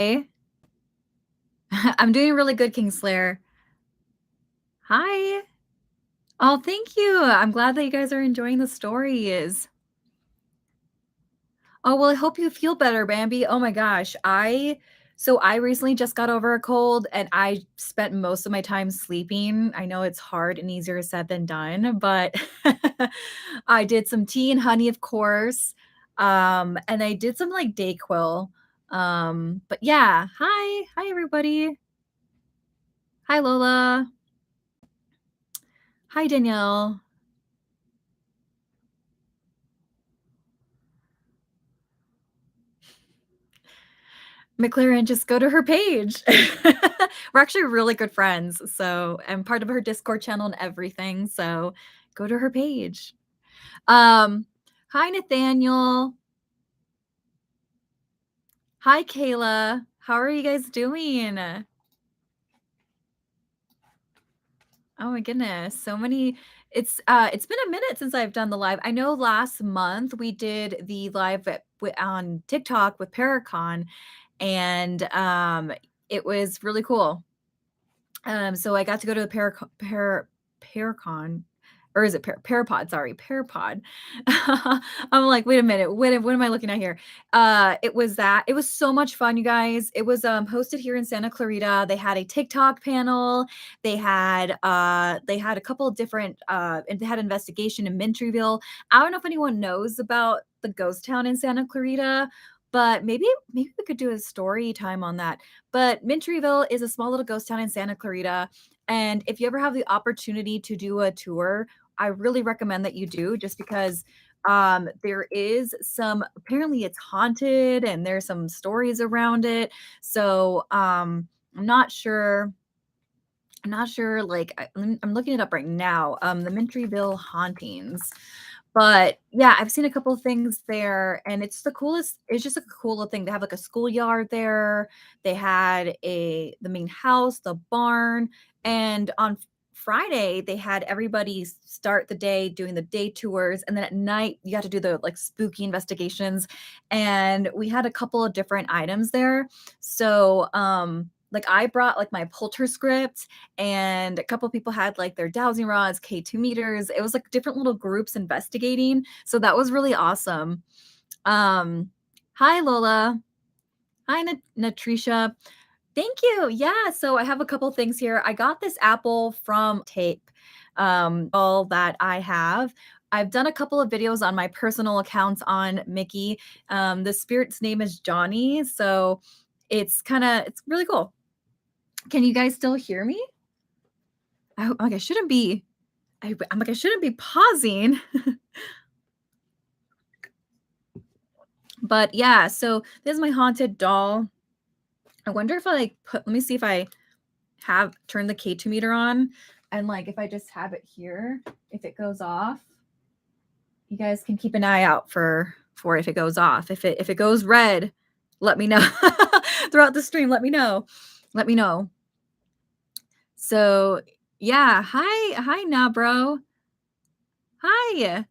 Hey, I'm doing really good, Kingslayer. Hi. Oh, thank you. I'm glad that you guys are enjoying the stories. Oh, well, I hope you feel better, Bambi. Oh my gosh. I recently just got over a cold and I spent most of my time sleeping. I know it's hard and easier said than done, but I did some tea and honey, of course. And I did some like Dayquil. But yeah, hi. Hi everybody. Hi Lola. Hi Danielle. McLaren, just go to her page. We're actually really good friends, so I'm part of her Discord channel and everything, so go to her page. Hi, Nathaniel. Hi, Kayla. How are you guys doing? Oh my goodness, so many it's been a minute since I've done the live. I know last month we did the live on TikTok with Paracon, and it was really cool. So I got to go to the Paracon, or is it Parapod? Sorry, Parapod. I'm like, wait a minute, what am I looking at here? It was so much fun, you guys. It was hosted here in Santa Clarita. They had a TikTok panel. They had a couple of different and they had investigation in Mintryville. I don't know if anyone knows about the ghost town in Santa Clarita, but maybe we could do a story time on that. But Mintryville is a small little ghost town in Santa Clarita. And if you ever have the opportunity to do a tour, I really recommend that you do, just because there is some, apparently it's haunted and there's some stories around it. So I'm not sure. I'm not sure, like, I'm looking it up right now. The Mintryville hauntings. But yeah, I've seen a couple of things there, and it's just a cool little thing. They have like a schoolyard there. They had the main house, the barn, and on Friday they had everybody start the day doing the day tours, and then at night you got to do the like spooky investigations. And we had a couple of different items there. So like I brought like my polter script, and a couple people had like their dowsing rods, K2 meters. It was like different little groups investigating. So that was really awesome. Um, Hi, Lola. Hi, Natrisha. Thank you. Yeah. So I have a couple things here. I got this apple from tape, all that I have. I've done a couple of videos on my personal accounts on Mickey. The spirit's name is Johnny. So it's really cool. Can you guys still hear me? I'm like, I shouldn't be. I'm like, I shouldn't be pausing. But yeah, so this is my haunted doll. I wonder if I like let me see if I have turned the K2 meter on, and like if I just have it here, if it goes off, you guys can keep an eye out for if it goes off. If it goes red, let me know. Throughout the stream, let me know. Let me know. So yeah, hi nah bro. Hi.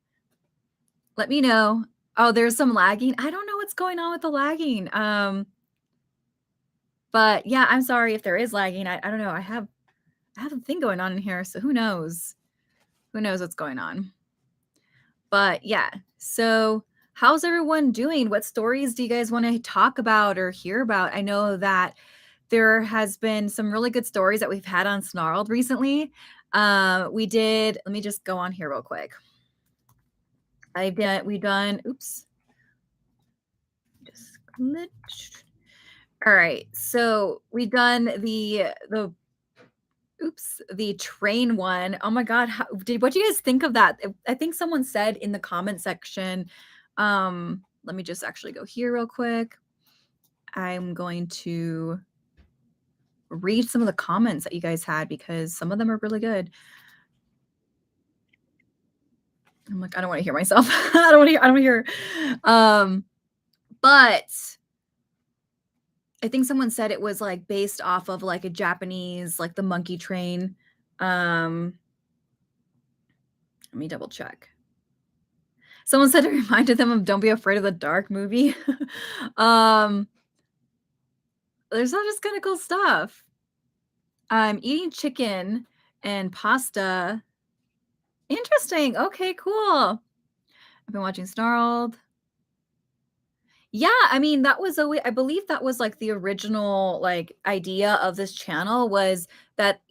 Let me know. Oh, there's some lagging. I don't know what's going on with the lagging. But yeah, I'm sorry if there is lagging. I don't know. I have a thing going on in here, so who knows? Who knows what's going on? But yeah. So how's everyone doing? What stories do you guys want to talk about or hear about? I know that there has been some really good stories that we've had on Snarled recently. Let me just go on here real quick. We've done, oops, just glitched. All right. So we've done the train one. Oh my god, what do you guys think of that? I think someone said in the comment section, let me just actually go here real quick. I'm going to read some of the comments that you guys had because some of them are really good. I'm like, I don't want to hear myself. I don't want to hear. But I think someone said it was like based off of like a Japanese, like the monkey train. Let me double check. Someone said it reminded them of Don't Be Afraid of the Dark movie. um, There's all just kinda cool stuff. I'm eating chicken and pasta. Interesting. Okay, cool. I've been watching Snarled. Yeah, I mean, that was I believe that was, like, the original, like, idea of this channel was that,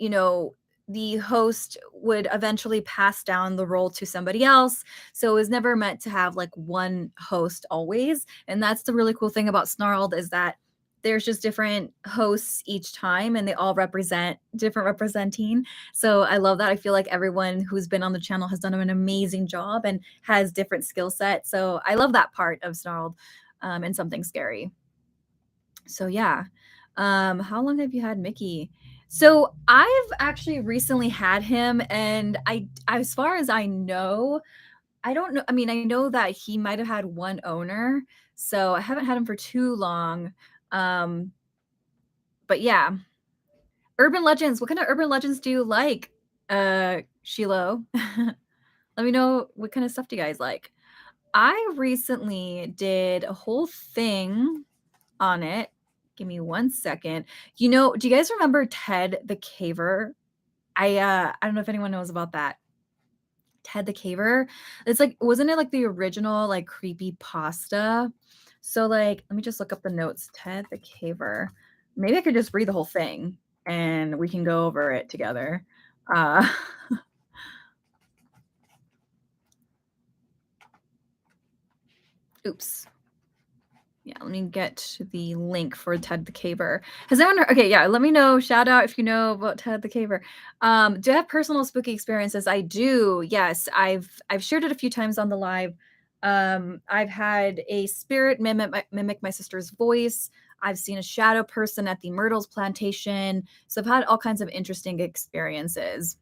the host would eventually pass down the role to somebody else, so it was never meant to have, like, one host always, and that's the really cool thing about Snarled is that there's just different hosts each time, and they all represent different representing, so I love that. I feel like everyone who's been on the channel has done an amazing job and has different skill sets, so I love that part of Snarled and Something Scary. So yeah. How long have you had Mickey? So I've actually recently had him, and as far as I know, I don't know. I mean, I know that he might have had one owner, so I haven't had him for too long. Um, but yeah, urban legends. What kind of urban legends do you like, Shiloh? Let me know what kind of stuff do you guys like. I recently did a whole thing on it. Give me 1 second. Do you guys remember Ted the Caver? I don't know if anyone knows about that. Ted the Caver? It's like wasn't it like the original, like, creepy pasta? So, like, let me just look up the notes. Ted the Caver. Maybe I could just read the whole thing, and we can go over it together. Uh, oops. Yeah, let me get the link for Ted the Caver. Has anyone okay, yeah, let me know, shout out if you know about Ted the Caver. Do I have personal spooky experiences? I do, yes. I've shared it a few times on the live. I've had a spirit mimic my sister's voice. I've seen a shadow person at the Myrtles plantation. So I've had all kinds of interesting experiences.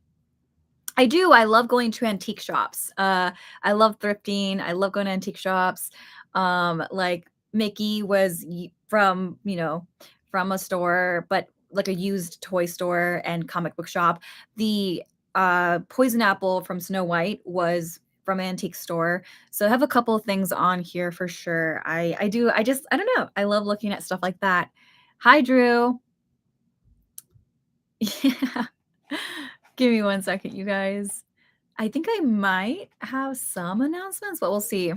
I do. I love going to antique shops. I love thrifting. I love going to antique shops. Like Mickey was from a store, but like a used toy store and comic book shop. The poison apple from Snow White was from an antique store. So I have a couple of things on here for sure. I do. I don't know. I love looking at stuff like that. Hi, Drew. Yeah. Give me 1 second, you guys. I think I might have some announcements, but we'll see.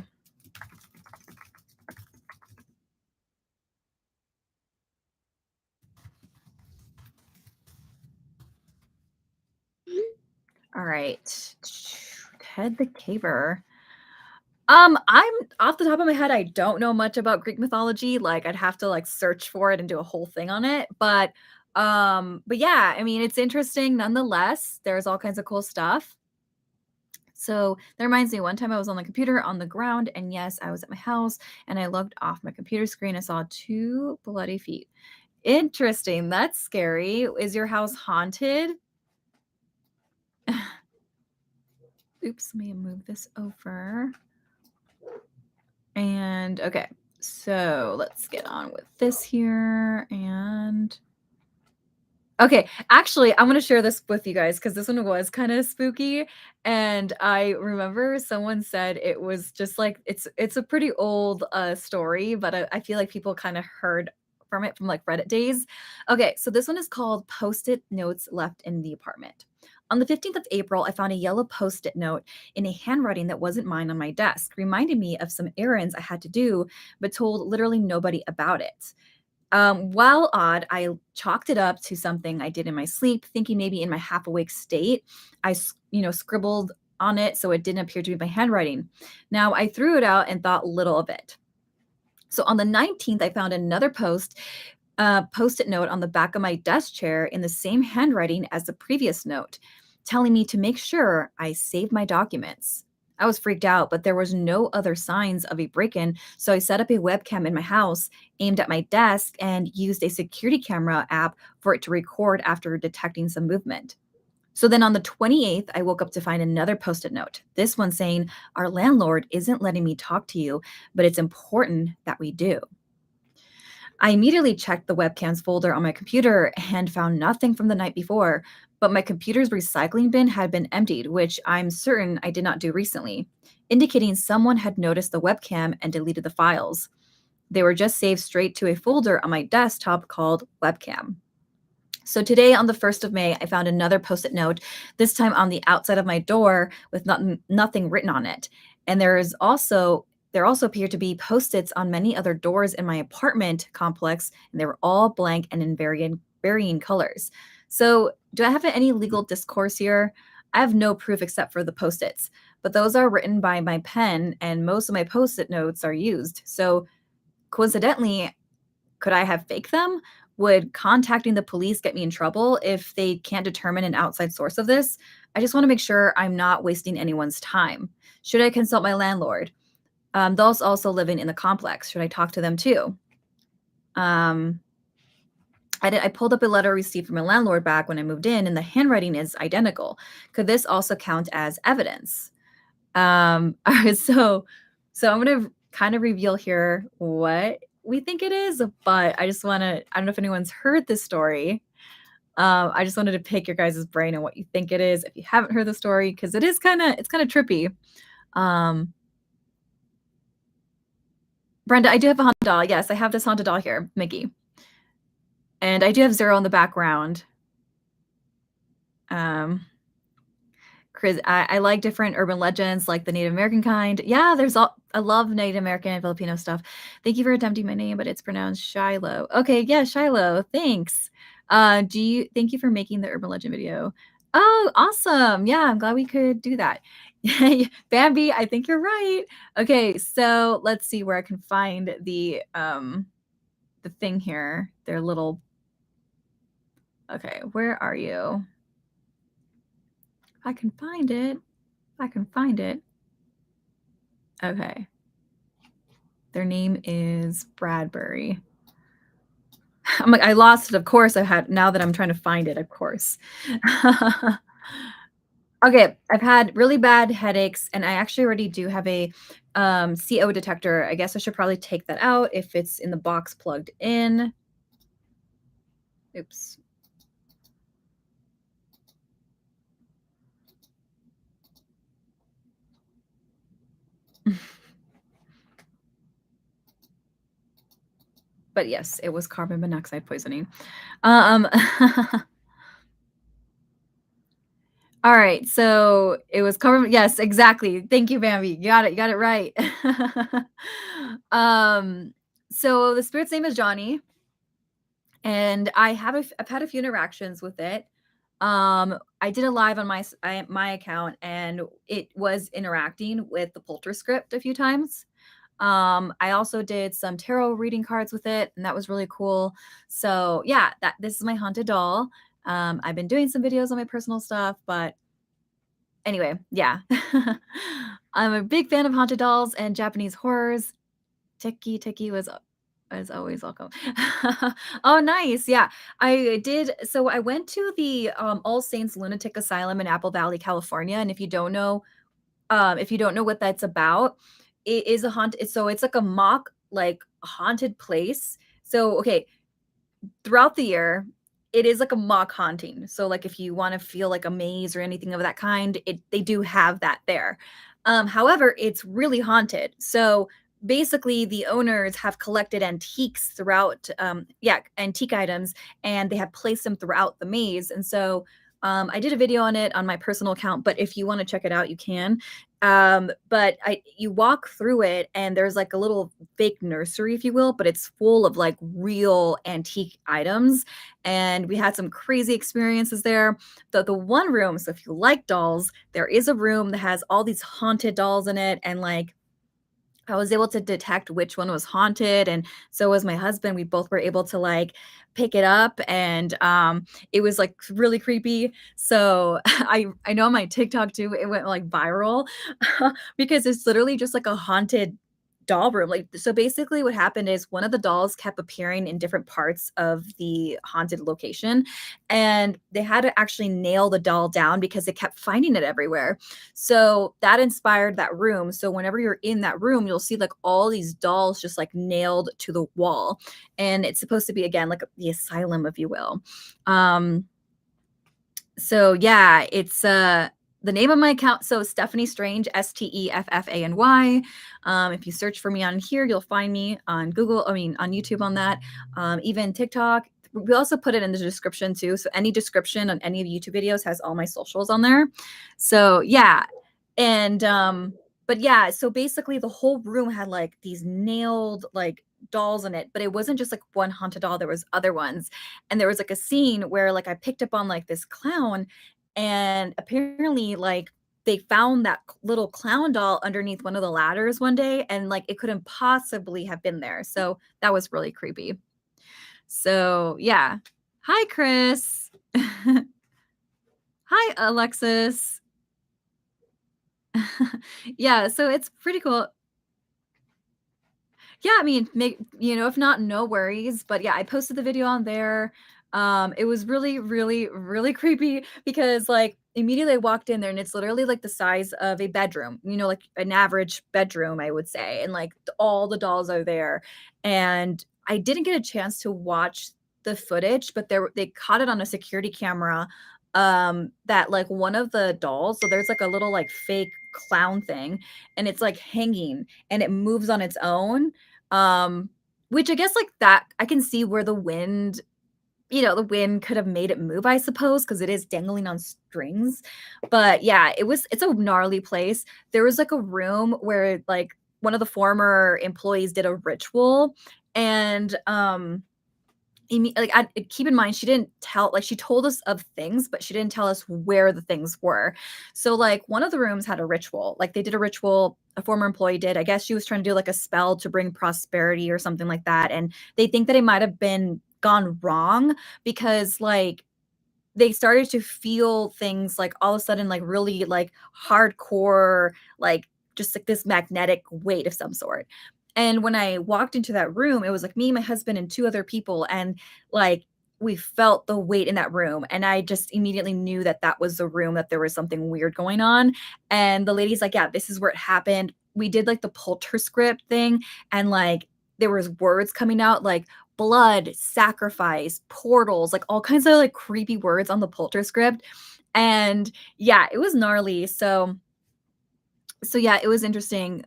All right. Ted the Caver. I'm off the top of my head, I don't know much about Greek mythology. Like I'd have to like search for it and do a whole thing on it. But yeah, I mean it's interesting nonetheless. There's all kinds of cool stuff. So that reminds me, one time I was on the computer on the ground, and yes, I was at my house and I looked off my computer screen. I saw two bloody feet. Interesting. That's scary. Is your house haunted? Oops, let me move this over. And okay, so let's get on with this here. And okay, actually, I'm gonna share this with you guys because this one was kind of spooky. And I remember someone said it was just like it's a pretty old story, but I feel like people kind of heard from it from like Reddit days. Okay, so this one is called Post-it Notes Left in the Apartment. On the 15th of April, I found a yellow post-it note in a handwriting that wasn't mine on my desk, reminding me of some errands I had to do, but told literally nobody about it. While odd, I chalked it up to something I did in my sleep, thinking maybe in my half awake state, scribbled on it so it didn't appear to be my handwriting. Now I threw it out and thought little of it. So on the 19th, I found another post-it note on the back of my desk chair in the same handwriting as the previous note, telling me to make sure I save my documents. I was freaked out, but there was no other signs of a break-in, so I set up a webcam in my house, aimed at my desk, and used a security camera app for it to record after detecting some movement. So then on the 28th, I woke up to find another post-it note. This one saying, "Our landlord isn't letting me talk to you, but it's important that we do." I immediately checked the webcams folder on my computer and found nothing from the night before, but my computer's recycling bin had been emptied, which I'm certain I did not do recently, indicating someone had noticed the webcam and deleted the files. They were just saved straight to a folder on my desktop called webcam. So today, on the 1st of May, I found another post-it note, this time on the outside of my door with nothing written on it. And there also appeared to be post-its on many other doors in my apartment complex, and they were all blank and in varying colors. So, do I have any legal discourse here? I have no proof except for the post-its, but those are written by my pen, and most of my post-it notes are used. So, coincidentally, could I have faked them? Would contacting the police get me in trouble if they can't determine an outside source of this? I just want to make sure I'm not wasting anyone's time. Should I consult my landlord? Those also living in the complex. Should I talk to them too? Um, I pulled up a letter received from my landlord back when I moved in, and the handwriting is identical. Could this also count as evidence? All right, so I'm gonna kind of reveal here what we think it is, but I don't know if anyone's heard this story. I just wanted to pick your guys' brain on what you think it is if you haven't heard the story, because it's kind of trippy. Um, Brenda, I do have a haunted doll. Yes, I have this haunted doll here, Mickey. And I do have Zero in the background. Um, Chris, I like different urban legends, like the Native American kind. Yeah, I love Native American and Filipino stuff. Thank you for attempting my name, but it's pronounced Shiloh. Okay, yeah, Shiloh. Thanks. Thank you for making the urban legend video. Oh, awesome. Yeah, I'm glad we could do that. Bambi, I think you're right. Okay, so let's see where I can find the thing here. Their little. Okay, where are you? I can find it. I can find it. Okay. Their name is Bradbury. I'm like, I lost it, of course. Now that I'm trying to find it, of course. Okay, I've had really bad headaches, and I actually already do have a CO detector. I guess I should probably take that out if it's in the box plugged in. Oops. But yes, it was carbon monoxide poisoning. Um, all right, so it was carbon. Yes, exactly. Thank you, Bambi. You got it. You got it right. um, so the spirit's name is Johnny, and I've had a few interactions with it. I did a live on my account, and it was interacting with the Polter script a few times. I also did some tarot reading cards with it, and that was really cool. So yeah, this is my haunted doll. I've been doing some videos on my personal stuff, but anyway, yeah. I'm a big fan of haunted dolls and Japanese horrors. Tiki was always welcome. Oh, nice. Yeah. I did. So I went to the All Saints Lunatic Asylum in Apple Valley, California. And if you don't know what that's about, it is a so it's like a mock, like haunted place. So okay, throughout the year, it is like a mock haunting. So like if you want to feel like a maze or anything of that kind, they do have that there. However, it's really haunted. So basically the owners have collected antiques throughout antique items, and they have placed them throughout the maze. And so I did a video on it on my personal account, but if you want to check it out, you can. But you walk through it, and there's like a little fake nursery, if you will, but it's full of like real antique items. And we had some crazy experiences there. The one room, so if you like dolls, there is a room that has all these haunted dolls in it, and like I was able to detect which one was haunted, and so was my husband. We both were able to like pick it up, and it was like really creepy. So I know on my TikTok too, it went like viral because it's literally just like a haunted doll room. Like, so basically what happened is one of the dolls kept appearing in different parts of the haunted location, and they had to actually nail the doll down because they kept finding it everywhere. So that inspired that room. So whenever you're in that room, you'll see like all these dolls just like nailed to the wall. And it's supposed to be, again, like the asylum, if you will. So yeah, it's the name of my account, so Steffany Strange, Steffany. If you search for me on here, you'll find me on Google, I mean, on YouTube on that, even TikTok. We also put it in the description too. So any description on any of the YouTube videos has all my socials on there. So yeah. And but yeah, so basically the whole room had like these nailed like dolls in it, but it wasn't just like one haunted doll, there was other ones. And there was like a scene where like I picked up on like this clown, and apparently like they found that little clown doll underneath one of the ladders one day, and like it couldn't possibly have been there. So that was really creepy. So yeah. Hi, Chris. Hi, Alexis. Yeah, so it's pretty cool. Yeah, I mean, if not, no worries. But yeah, I posted the video on there. It was really, really, really creepy because like immediately I walked in there and it's literally like the size of a bedroom, like an average bedroom, I would say. And like all the dolls are there. And I didn't get a chance to watch the footage, but they caught it on a security camera. That like one of the dolls, so there's like a little like fake clown thing, and it's like hanging and it moves on its own, um, which I guess like that I can see where the wind could have made it move, I suppose, because it is dangling on strings. But yeah, it's a gnarly place. There was like a room where like one of the former employees did a ritual, and like keep in mind she didn't tell, like she told us of things but she didn't tell us where the things were. So like one of the rooms had a ritual, like they did a ritual, a former employee did, I guess she was trying to do like a spell to bring prosperity or something like that, and they think that it might have been gone wrong because like they started to feel things like all of a sudden like really like hardcore, like just like this magnetic weight of some sort. And when I walked into that room, it was like me, my husband, and two other people, and like we felt the weight in that room, and I just immediately knew that that was the room, that there was something weird going on. And the lady's like, yeah, this is where it happened. We did like the polterscript thing, and like there was words coming out like blood, sacrifice, portals, like all kinds of like creepy words on the polterscript. And yeah, it was gnarly. So yeah, it was interesting.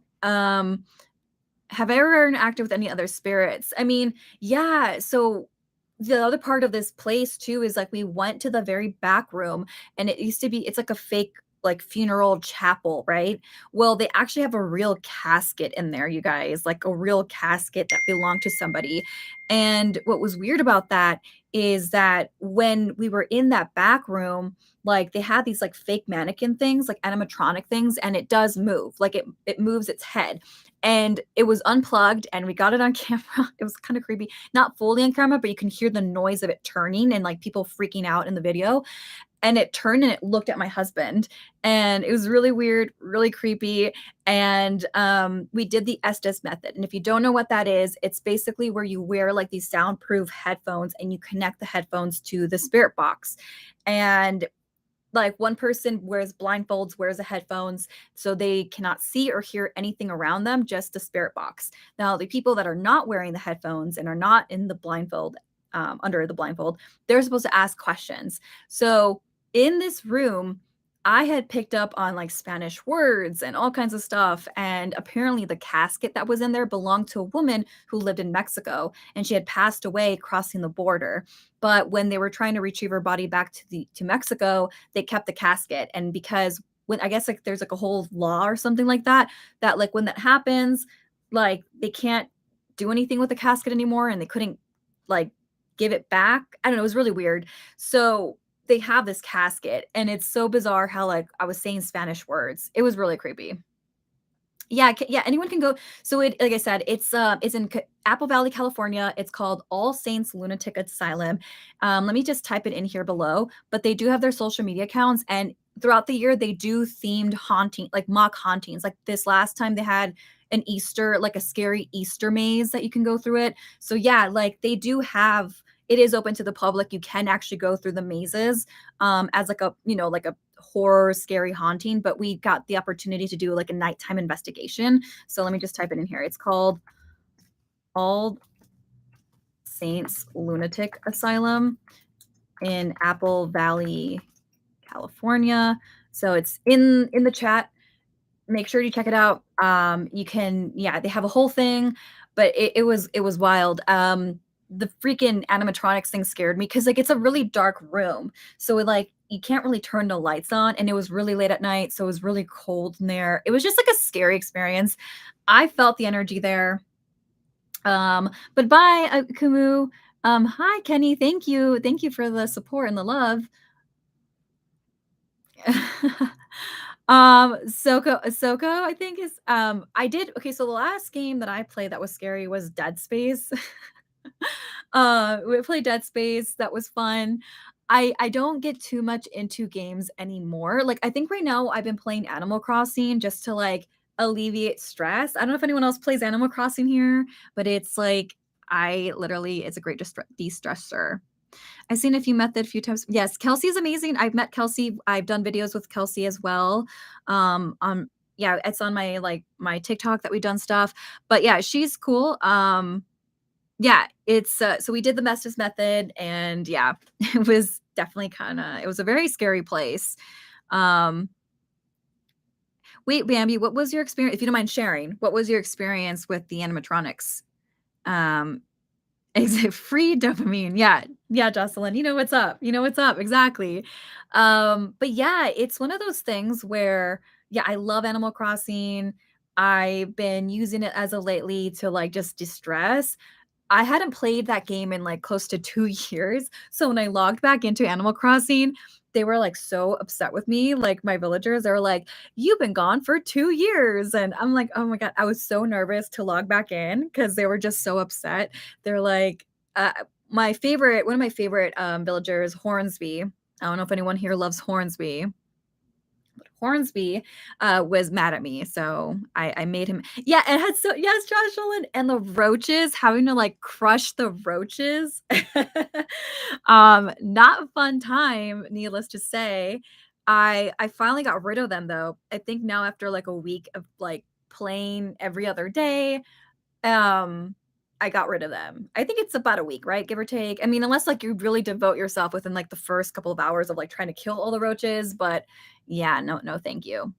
Have I ever interacted with any other spirits? I mean, yeah, so the other part of this place too is like we went to the very back room, and it used to be, it's like a fake like funeral chapel, right? Well, they actually have a real casket in there, you guys, like a real casket that belonged to somebody. And what was weird about that is that when we were in that back room, like they had these like fake mannequin things, like animatronic things, and it does move, like it moves its head, and it was unplugged and we got it on camera. It was kind of creepy, not fully on camera, but you can hear the noise of it turning and like people freaking out in the video. And it turned and it looked at my husband, and it was really weird, really creepy. And we did the Estes method, and if you don't know what that is, it's basically where you wear like these soundproof headphones and you connect the headphones to the spirit box. And like one person wears blindfolds, wears the headphones, so they cannot see or hear anything around them, just the spirit box. Now, the people that are not wearing the headphones and are not in the blindfold, under the blindfold, they're supposed to ask questions. So in this room, I had picked up on like Spanish words and all kinds of stuff. And apparently, the casket that was in there belonged to a woman who lived in Mexico, and she had passed away crossing the border. But when they were trying to retrieve her body back to Mexico, they kept the casket. And because when, I guess like there's like a whole law or something like that, that like when that happens, like they can't do anything with the casket anymore, and they couldn't like give it back. I don't know, it was really weird. So they have this casket, and it's so bizarre how like I was saying Spanish words. It was really creepy. Yeah, yeah, anyone can go. So it, like I said, it's in Apple Valley, California. It's called All Saints Lunatic Asylum. Let me just type it in here below. But they do have their social media accounts, and throughout the year they do themed haunting, like mock hauntings. Like this last time they had an Easter, like a scary Easter maze that you can go through it. So yeah, like they do have. It is open to the public. You can actually go through the mazes, as like a like a horror scary haunting, but we got the opportunity to do like a nighttime investigation. So let me just type it in here. It's called All Saints Lunatic Asylum in Apple Valley, California. So it's in the chat. Make sure you check it out. You can, yeah, they have a whole thing, but it was wild. The freaking animatronics thing scared me because like it's a really dark room, so like you can't really turn the lights on, and it was really late at night, so it was really cold in there. It was just like a scary experience. I felt the energy there. But bye, Kumu. Hi, Kenny. Thank you for the support and the love. Soko, I think is I did okay, so the last game that I played that was scary was Dead Space. We played Dead Space, that was fun. I don't get too much into games anymore. Like I think right now I've been playing Animal Crossing just to like alleviate stress. I don't know if anyone else plays Animal Crossing here, but it's like I literally it's a great de-stressor. I've seen if you met that a few times. Yes, Kelsey is amazing. I've met Kelsey. I've done videos with Kelsey as well. Yeah, it's on my like my TikTok that we've done stuff. But yeah, she's cool. Yeah, it's so we did the Mestis method, and yeah, it was definitely kind of it was a very scary place. Um, wait, Bambi, what was your experience? If you don't mind sharing, what was your experience with the animatronics? Um, Is it free dopamine? Yeah. Yeah, Jocelyn, you know what's up. You know what's up. Exactly. But yeah, it's one of those things where, yeah, I love Animal Crossing. I've been using it as of lately to like just distress. I hadn't played that game in like close to 2 years. So when I logged back into Animal Crossing, they were like so upset with me. Like my villagers, they were like, "You've been gone for 2 years." And I'm like, "Oh my god." I was so nervous to log back in because they were just so upset. They're like, my favorite, one of my favorite villagers, Hornsby. I don't know if anyone here loves Hornsby. Hornsby was mad at me, so I made him. Yeah, it had so yes, Jocelyn, and the roaches having to like crush the roaches. Not a fun time, needless to say. I finally got rid of them though. I think now after like a week of like playing every other day, um, I got rid of them. I think it's about a week, right? Give or take. I mean, unless like you really devote yourself within like the first couple of hours of like trying to kill all the roaches, but yeah, no, no, thank you.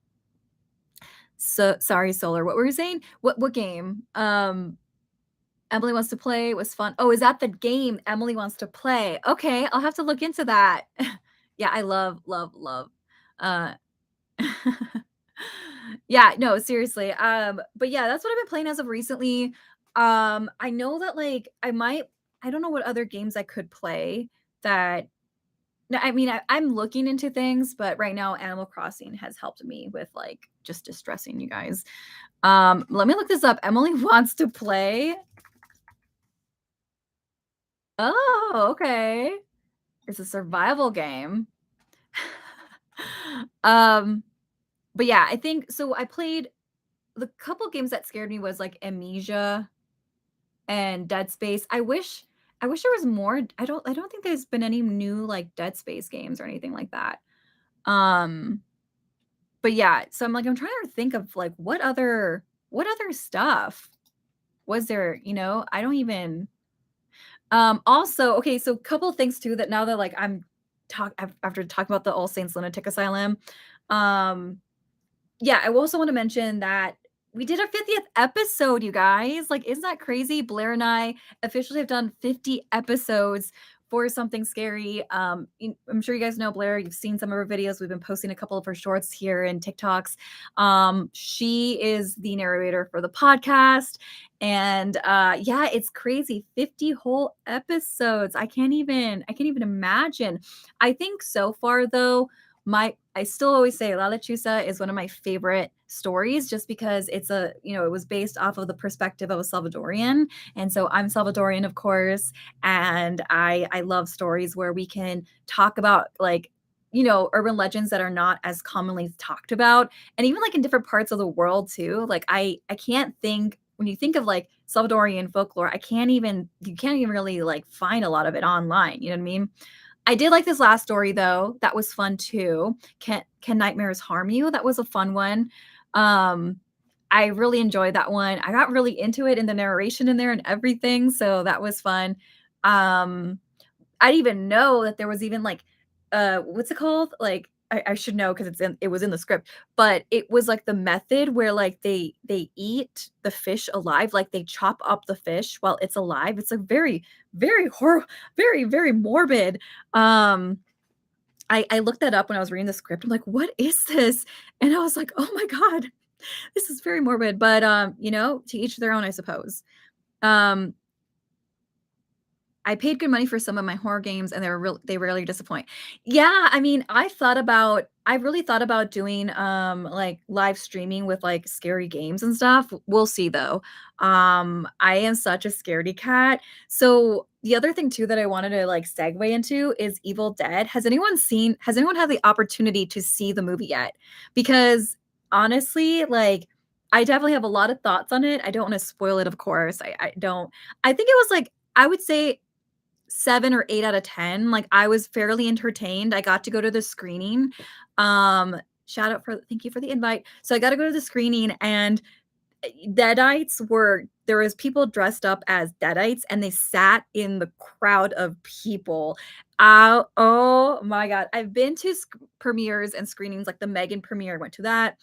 So sorry, Solar. What were you saying? What game? Emily wants to play was fun. Oh, is that the game Emily wants to play? Okay, I'll have to look into that. Yeah, I love, love, love. Uh Yeah, no, seriously. But yeah, that's what I've been playing as of recently. I know that like I don't know what other games I could play that no, I mean I'm looking into things, but right now Animal Crossing has helped me with like just distressing you guys. Let me look this up. Emily wants to play. Oh, okay. It's a survival game. um, but yeah, I think so I played the couple games that scared me was like Amnesia and Dead Space. I wish there was more. I don't think there's been any new like Dead Space games or anything like that. Um, but yeah, so I'm trying to think of like what other stuff was there, I don't even also okay, so couple things too that now that like after talking about the All Saints Lunatic Asylum, um yeah, I also want to mention that we did our 50th episode, you guys. Like, isn't that crazy? Blair and I officially have done 50 episodes for Something Scary. I'm sure you guys know Blair. You've seen some of her videos. We've been posting a couple of her shorts here and TikToks. She is the narrator for the podcast. And yeah, it's crazy. 50 whole episodes. I can't even imagine. I think so far though, I still always say La Lechuza is one of my favorite stories just because it was based off of the perspective of a Salvadorian. And so I'm Salvadorian, of course, and I love stories where we can talk about like urban legends that are not as commonly talked about, and even like in different parts of the world too. Like I can't think when you think of like Salvadorian folklore, you can't even really like find a lot of it online. You know what I mean? I did like this last story though. That was fun too. Can nightmares harm you? That was a fun one. Um, I really enjoyed that one. I got really into it in the narration in there and everything, so that was fun. Um, I didn't even know that there was even like what's it called? Like I should know because it was in the script, but it was like the method where like they eat the fish alive, like they chop up the fish while it's alive. It's like very, very very, very morbid. Um, I looked that up when I was reading the script. I'm like, "What is this?" And I was like, "Oh my god, this is very morbid." But to each their own, I suppose. Um, I paid good money for some of my horror games, and they rarely disappoint. Yeah, I mean, I really thought about doing, like, live streaming with, like, scary games and stuff. We'll see, though. I am such a scaredy cat. So, the other thing too that I wanted to, like, segue into is Evil Dead. Has anyone had the opportunity to see the movie yet? Because, honestly, like, I definitely have a lot of thoughts on it. I don't wanna spoil it, of course. I don't. I think it was, like, I would say 7 or 8 out of 10. Like, I was fairly entertained. I got to go to the screening. Shout out for thank you for the invite. So I got to go to the screening, and Deadites were there was people dressed up as Deadites, and they sat in the crowd of people. Oh my god. I've been to premieres and screenings, like the Megan premiere, I went to that.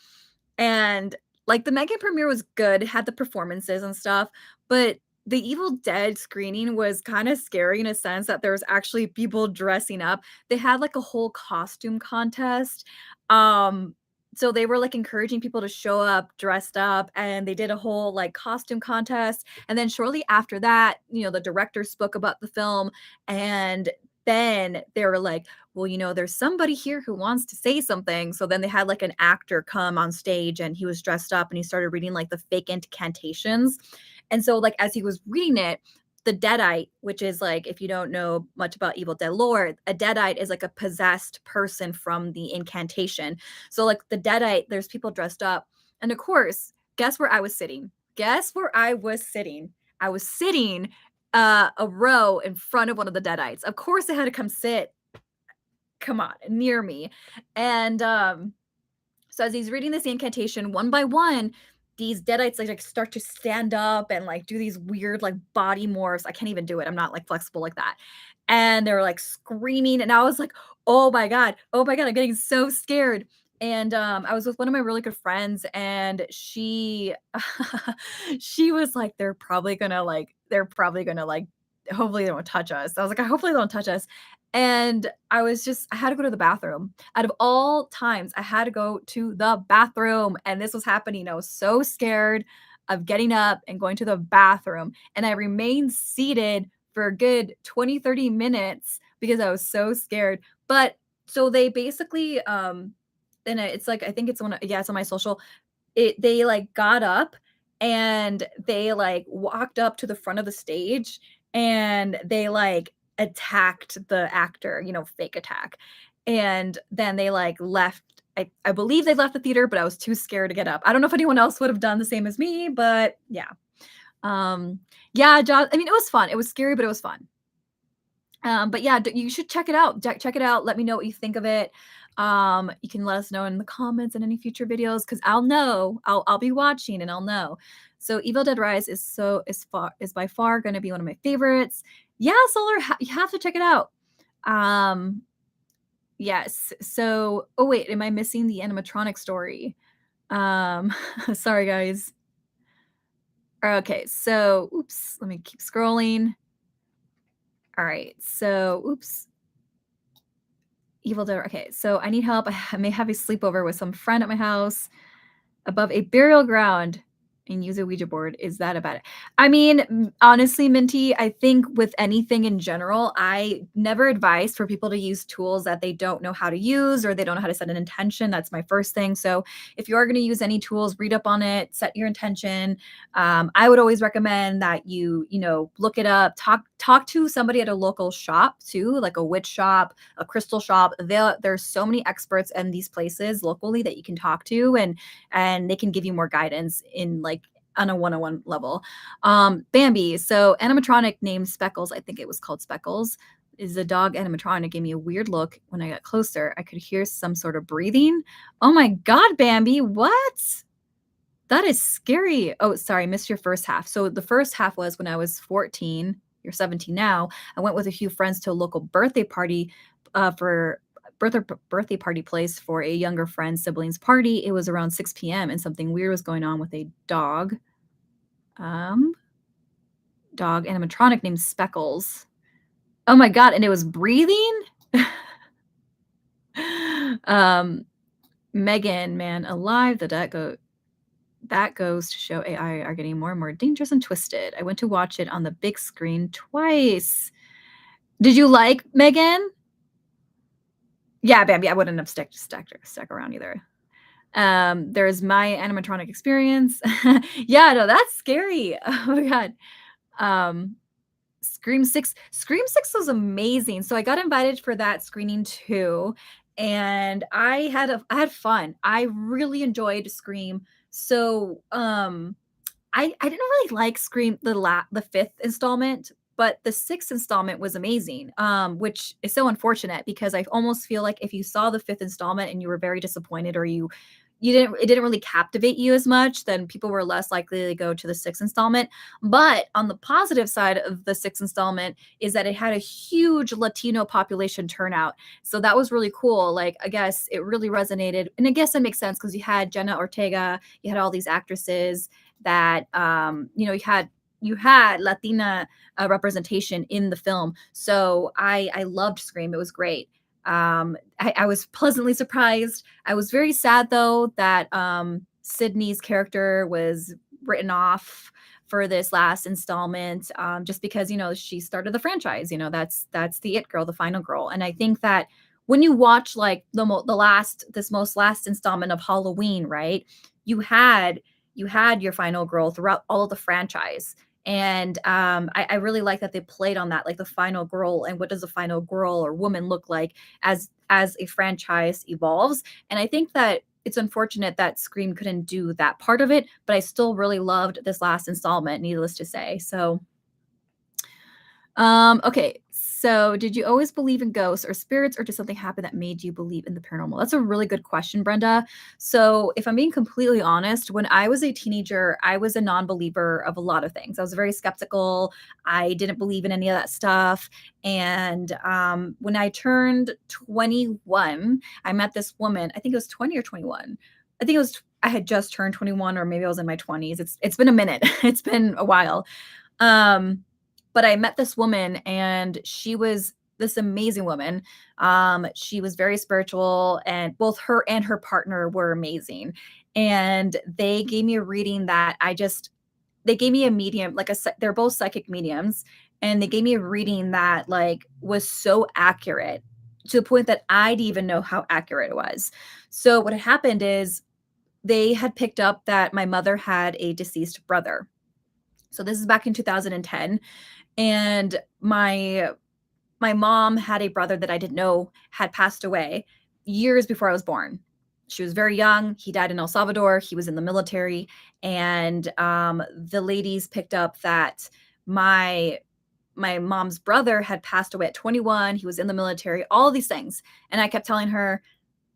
And, like, the Megan premiere was good, it had the performances and stuff, but the Evil Dead screening was kinda scary in a sense that there was actually people dressing up. They had, like, a whole costume contest, so they were, like, encouraging people to show up dressed up, and they did a whole, like, costume contest, and then shortly after that, the director spoke about the film, and then they were like, well, there's somebody here who wants to say something. So then they had like an actor come on stage and he was dressed up and he started reading like the fake incantations. And so, like, as he was reading it, the Deadite, which is like, if you don't know much about Evil Dead lore, a Deadite is like a possessed person from the incantation. So, like, the Deadite, there's people dressed up. And of course, guess where I was sitting? Guess where I was sitting? I was sitting a row in front of one of the Deadites. Of course, they had to come on, near me. And so as he's reading this incantation one by one, these deadites like start to stand up and like do these weird like body morphs. I can't even do it. I'm not like flexible like that. And they're like screaming, and I was like, oh my god, I'm getting so scared. And I was with one of my really good friends, and she she was like, they're probably gonna like hopefully they won't touch us. I was like, I hopefully they don't touch us. And I had to go to the bathroom. Out of all times, I had to go to the bathroom, and this was happening. I was so scared of getting up and going to the bathroom, and I remained seated for a good 20, 30 minutes because I was so scared. But so they basically and it's like I think it's it's on my social. They like got up and they like walked up to the front of the stage, and they like attacked the actor, fake attack. And then they like left. I believe they left the theater, but I was too scared to get up. I don't know if anyone else would have done the same as me, but yeah. Yeah, I mean, it was fun. It was scary, but it was fun. But yeah, you should check it out. Check it out. Let me know what you think of it. You can let us know in the comments and any future videos because I'll know. I'll be watching and I'll know. So Evil Dead Rise is by far going to be one of my favorites. Yeah, Solar, you have to check it out. Um, yes. So, oh wait, am I missing the animatronic story? Sorry guys. Okay, so oops, let me keep scrolling. All right, so oops. Evil Dead. Okay, so I need help. I may have a sleepover with some friend at my house above a burial ground and use a Ouija board. Is that about it? I mean, honestly, Minty, I think with anything in general, I never advise for people to use tools that they don't know how to use or they don't know how to set an intention. That's my first thing. So if you are going to use any tools, read up on it, set your intention. I would always recommend that look it up, talk to somebody at a local shop too, like a witch shop, a crystal shop. There's so many experts in these places locally that you can talk to, and they can give you more guidance in like on a one-on-one level. Bambi, so animatronic named Speckles, I think it was called Speckles, is a dog animatronic. Gave me a weird look when I got closer. I could hear some sort of breathing. Oh my god, Bambi, what? That is scary. Oh, sorry, missed your first half. So the first half was when I was 14. You're 17 now. I went with a few friends to a local birthday party for birthday party place for a younger friend's sibling's party. It was around 6 p.m. and something weird was going on with a um, dog animatronic named Speckles. Oh my god, and it was breathing? Um, Megan, man, alive, that goes to show AI are getting more and more dangerous and twisted. I went to watch it on the big screen twice. Did you like Megan? Yeah, Bambi, I wouldn't have stuck around either. There's my animatronic experience. Yeah, no, that's scary. Oh my god. Um, Scream 6 was amazing. So I got invited for that screening too, and I had fun. I really enjoyed Scream. So, I didn't really like Scream the 5th installment, but the 6th installment was amazing, which is so unfortunate because I almost feel like if you saw the 5th installment and you were very disappointed or you didn't it didn't really captivate you as much, then people were less likely to go to the 6th installment. But on the positive side of the 6th installment is that it had a huge Latino population turnout. So that was really cool. Like, I guess it really resonated. And I guess it makes sense because you had Jenna Ortega, you had all these actresses that you had Latina representation in the film. So I loved Scream. It was great. I was pleasantly surprised. I was very sad though that Sydney's character was written off for this last installment, just because she started the franchise. That's the it girl, the final girl, and I think that when you watch like this most last installment of Halloween, right? You had you had your final girl throughout all of the franchise. And I really like that they played on that, like the final girl and what does a final girl or woman look like as a franchise evolves. And I think that it's unfortunate that Scream couldn't do that part of it, but I still really loved this last installment, needless to say. So okay. So did you always believe in ghosts or spirits, or did something happen that made you believe in the paranormal? That's a really good question, Brenda. So if I'm being completely honest, when I was a teenager, I was a non-believer of a lot of things. I was very skeptical. I didn't believe in any of that stuff. And when I turned 21, I met this woman. I think it was 20 or 21. I think it was I had just turned 21, or maybe I was in my 20s. It's been a minute. It's been a while. Um, but I met this woman and she was this amazing woman. She was very spiritual, and both her and her partner were amazing. And they gave me a reading that they gave me a medium, like they're both psychic mediums, and they gave me a reading that like was so accurate to the point that I didn't even know how accurate it was. So what had happened is they had picked up that my mother had a deceased brother. So this is back in 2010, and my mom had a brother that I didn't know had passed away years before I was born. She was very young. He died in El Salvador. He was in the military, and the ladies picked up that my mom's brother had passed away at 21. He was in the military. All these things, and I kept telling her,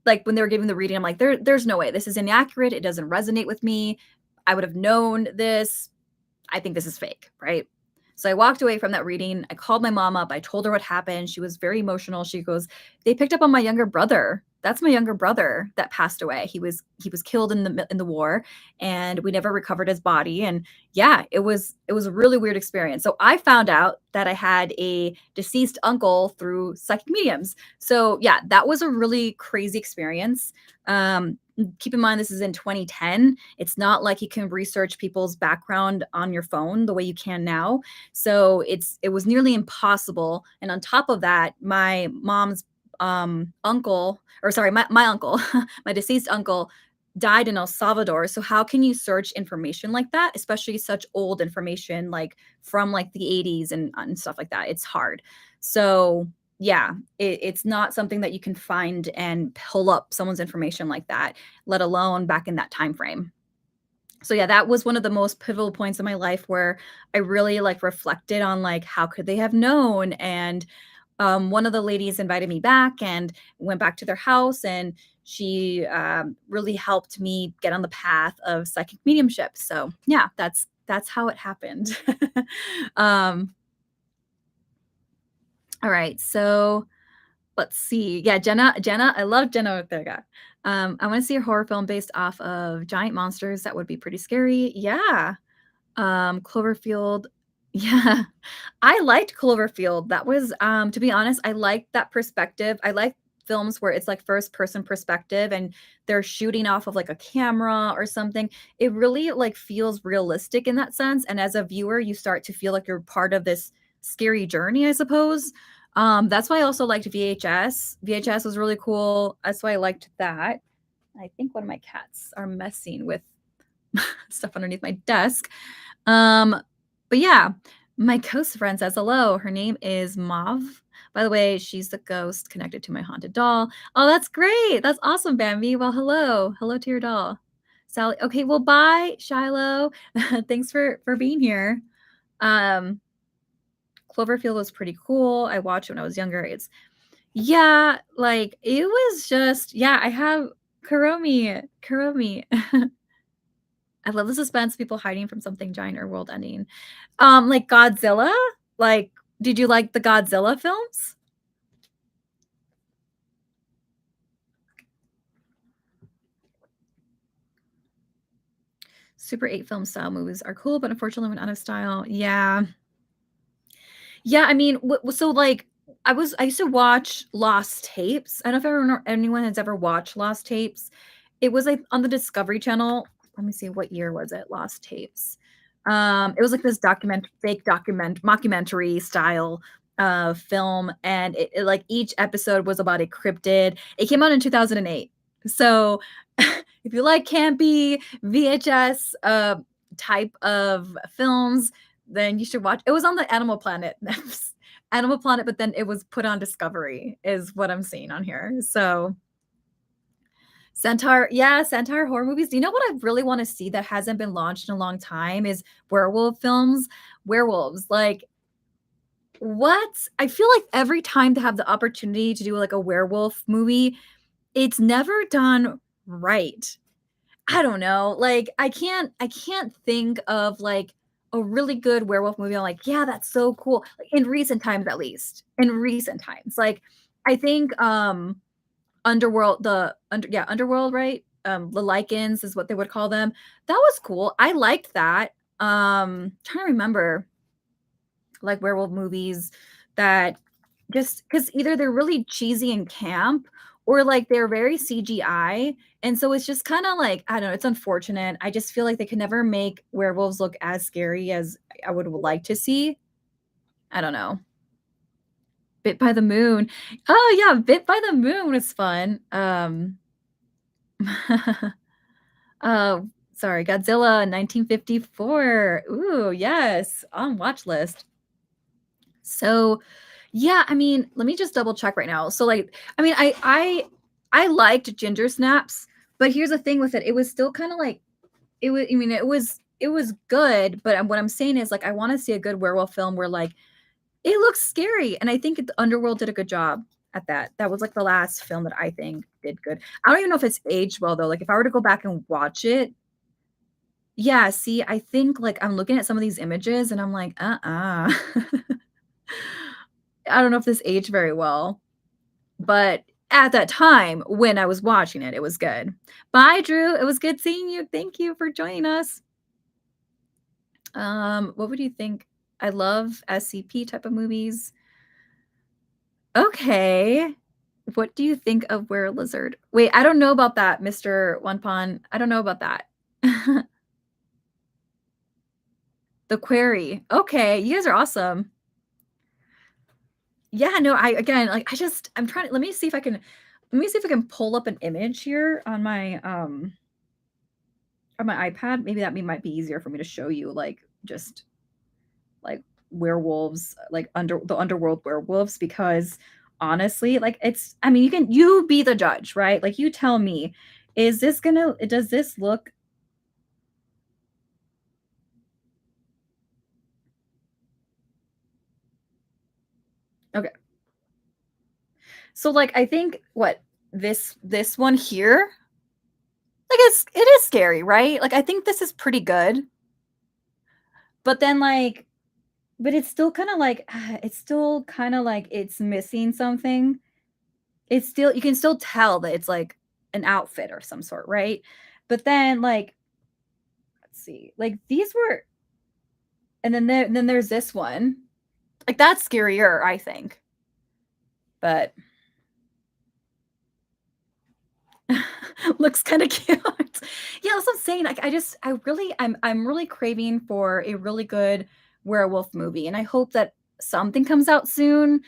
like when they were giving the reading, I'm like, there's no way this is inaccurate. It doesn't resonate with me. I would have known this. I think this is fake, right? So I walked away from that reading. I called my mom up. I told her what happened. She was very emotional. She goes, "They picked up on my younger brother. That's my younger brother that passed away. He was killed in the war, and we never recovered his body." And yeah, it was a really weird experience. So I found out that I had a deceased uncle through psychic mediums. So yeah, that was a really crazy experience. Keep in mind this is in 2010. It's not like you can research people's background on your phone the way you can now. So it was nearly impossible. And on top of that, my mom's uncle, or sorry, my uncle, my deceased uncle died in El Salvador. So how can you search information like that, especially such old information like from like the 80s and stuff like that? It's hard. So yeah, it's not something that you can find and pull up someone's information like that, let alone back in that time frame. So yeah, that was one of the most pivotal points in my life where I really like reflected on like how could they have known. And one of the ladies invited me back and went back to their house, and she really helped me get on the path of psychic mediumship. So yeah, that's how it happened. um, all right, so Let's see. Yeah, Jenna, I love Jenna Ortega. I wanna see a horror film based off of giant monsters, that would be pretty scary. Yeah. Cloverfield. Yeah. I liked Cloverfield. That was, to be honest, I liked that perspective. I like films where it's like first person perspective and they're shooting off of like a camera or something. It really like feels realistic in that sense. And as a viewer, you start to feel like you're part of this scary journey, I suppose. That's why I also liked VHS. VHS was really cool. That's why I liked that. I think one of my cats are messing with stuff underneath my desk. Um, but yeah, my ghost friend says hello. Her name is Mauve. By the way, she's the ghost connected to my haunted doll. Oh, that's great. That's awesome, Bambi. Well, hello. Hello to your doll. Sally. Okay, well, bye, Shiloh. Thanks for being here. Um, Cloverfield was pretty cool. I watched it when I was younger. It's yeah, like it was just yeah, I have Kuromi. Kuromi. I love the suspense, people hiding from something giant or world ending. Like Godzilla? Like, did you like the Godzilla films? Super 8 film style movies are cool, but unfortunately went out of style. Yeah. Yeah, I mean, so, like, I used to watch Lost Tapes. I don't know if anyone has ever watched Lost Tapes. It was, like, on the Discovery Channel. Let me see, what year was it? Lost Tapes. It was, like, this fake mockumentary style, film, and like, each episode was about a cryptid. It came out in 2008. So, if you like campy VHS, type of films, then you should watch it was on the Animal Planet. Animal Planet, but then it was put on Discovery is what I'm seeing on here. So, Centaur yeah, Centaur horror movies. Do you know what I really wanna see that hasn't been launched in a long time is werewolf films. Werewolves, like, what? I feel like every time they have the opportunity to do, like, a werewolf movie, it's never done right. I don't know, like, I can't think of, like, a really good werewolf movie. I'm like, "Yeah, that's so cool." Like, in recent times, at least. In recent times. Like, I think, Underworld, right? The Lycans is what they would call them. That was cool. I liked that. Trying to remember, like, werewolf movies that just because either they're really cheesy and camp or, like, they're very CGI, and so it's just kinda like, I don't know, it's unfortunate. I just feel like they could never make werewolves look as scary as I would like to see. I don't know. Bit by the Moon. Oh, yeah, Bit by the Moon was fun. Oh, sorry, Godzilla 1954. Ooh, yes, on watch list. So, yeah, I mean, let me just double check right now. So, like, I mean, I liked Ginger Snaps, but here's the thing with it. It was still kind of like it was. I mean, it was good, but what I'm saying is like I want to see a good werewolf film where like it looks scary, and I think the Underworld did a good job at that. That was like the last film that I think did good. I don't even know if it's aged well though. Like if I were to go back and watch it, yeah. See, I think like I'm looking at some of these images, and I'm like, I don't know if this aged very well. But at that time, when I was watching it, it was good. Bye, Drew. It was good seeing you. Thank you for joining us. What would you think? I love SCP type of movies. Okay. What do you think of Were Lizard? Wait, I don't know about that, Mr. One Pon. I don't know about that. The Quarry. Okay, you guys are awesome. Yeah, no, I again, like, I'm trying to let me see if I can pull up an image here on my iPad. Maybe might be easier for me to show you, like, just, like, werewolves, like, the underworld werewolves, because honestly, like, it's I mean, you be the judge, right? Like, you tell me, does this look okay. So, like, I think this one here, like, it is scary, right? Like, I think this is pretty good, but then, like but it's still kinda like it's still kinda like it's missing something. it's still you can still tell that it's, like, an outfit or some sort, right? But then, like, let's see, like, these were and then there's this one. Like, that's scarier, I think, but looks kinda cute. Yeah, that's what I'm saying, like, I'm really craving for a really good werewolf movie, and I hope that something comes out soon,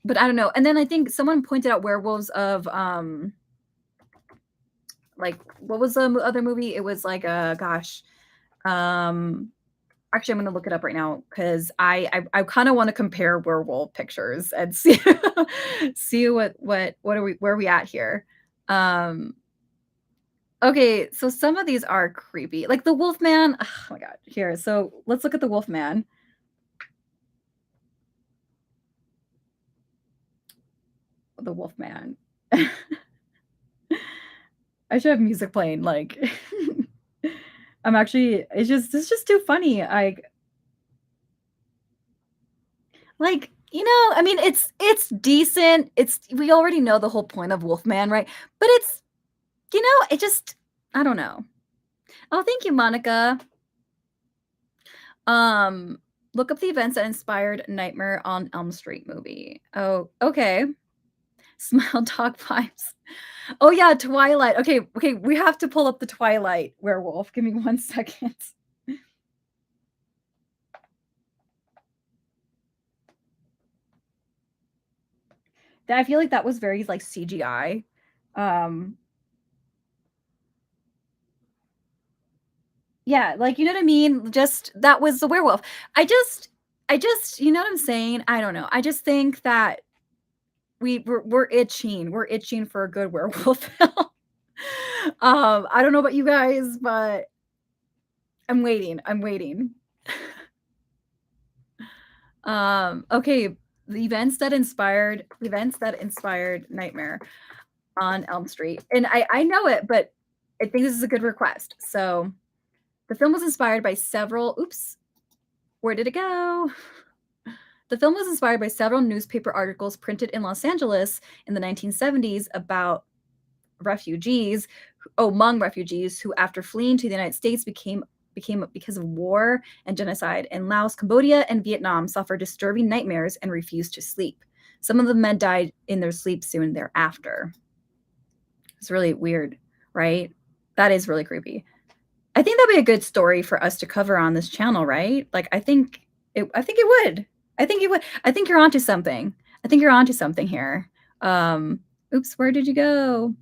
but I don't know, and then I think someone pointed out werewolves of, like, what was the other movie? It was like, gosh, um, actually, I'm gonna look it up right now 'cause I kinda wanna compare werewolf pictures and see see what are we where are we at here? Um, okay, so some of these are creepy, like the Wolfman oh my god, here, so let's look at the Wolfman. The Wolfman. I should have music playing, like I'm actually it's just too funny, I mean, it's decent, it's we already know the whole point of Wolfman, right? But it just I don't know. Oh, thank you, Monica. Um, look up the events that inspired Nightmare on Elm Street movie. Oh, okay. Smile dog vibes. Oh, yeah, Twilight. Okay, okay, we have to pull up the Twilight werewolf. Give me 1 second. That I feel like that was very, like, CGI. Um, yeah, like, you know what I mean? Just that was the werewolf. I just you know what I'm saying? I don't know. I just think that we're itching for a good werewolf film. I don't know about you guys, but I'm waiting, I'm waiting. Okay, the events that inspired Nightmare on Elm Street, and I know it, but I think this is a good request. So, the film was inspired by several oops, where did it go? The film was inspired by several newspaper articles printed in Los Angeles in the 1970s about among refugees who, after fleeing to the United States, became because of war and genocide in Laos, Cambodia, and Vietnam, suffered disturbing nightmares and refused to sleep. Some of the men died in their sleep soon thereafter. It's really weird, right? That is really creepy. I think that'd be a good story for us to cover on this channel, right? Like, I think it would. I think it would. I think you're onto something. I think you're onto something here. Um, oops, where did you go?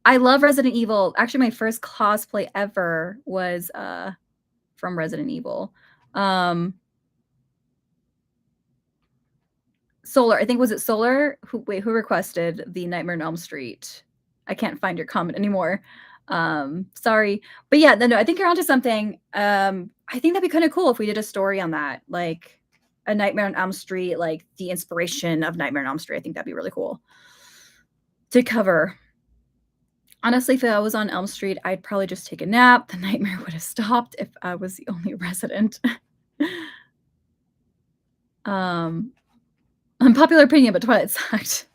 I love Resident Evil. Actually, my first cosplay ever was, from Resident Evil. Um, Solar, I think was it Solar? Who requested the Nightmare on Elm Street? I can't find your comment anymore. Sorry. But yeah, no, I think you're onto something. I think that'd be kinda cool if we did a story on that, like, a Nightmare on Elm Street, like, the inspiration of Nightmare on Elm Street. I think that'd be really cool to cover. Honestly, if I was on Elm Street, I'd probably just take a nap. The nightmare would have stopped if I was the only resident. Um, unpopular opinion, but Twilight sucked.